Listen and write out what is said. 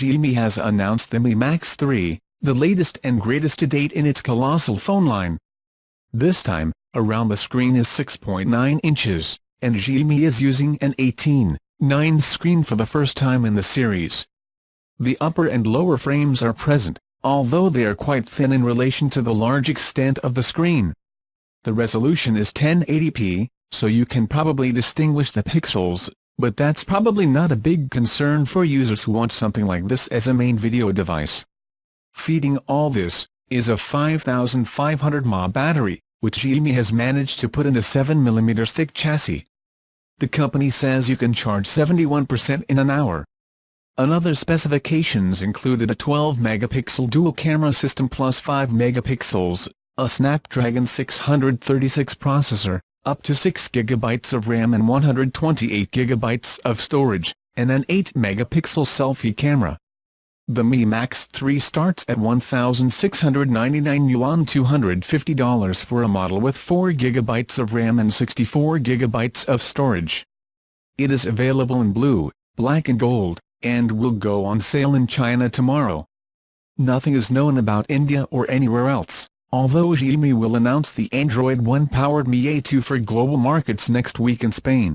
Xiaomi has announced the Mi Max 3, the latest and greatest to date in its colossal phone line. This time, around the screen is 6.9 inches, and Xiaomi is using an 18:9 screen for the first time in the series. The upper and lower frames are present, although they are quite thin in relation to the large extent of the screen. The resolution is 1080p, so you can probably distinguish the pixels, but that's probably not a big concern for users who want something like this as a main video device. Feeding all this is a 5500 mAh battery, which Xiaomi has managed to put in a 7mm thick chassis. The company says you can charge 71% in an hour. Other specifications included a 12-megapixel dual-camera system plus 5 megapixels, a Snapdragon 636 processor, up to 6 GB of RAM and 128 GB of storage, and an 8-megapixel selfie camera. The Mi Max 3 starts at 1,699 yuan $250 for a model with 4 GB of RAM and 64 GB of storage. It is available in blue, black and gold, and will go on sale in China tomorrow. Nothing is known about India or anywhere else, although Xiaomi will announce the Android One-powered mAh 2 for global markets next week in Spain.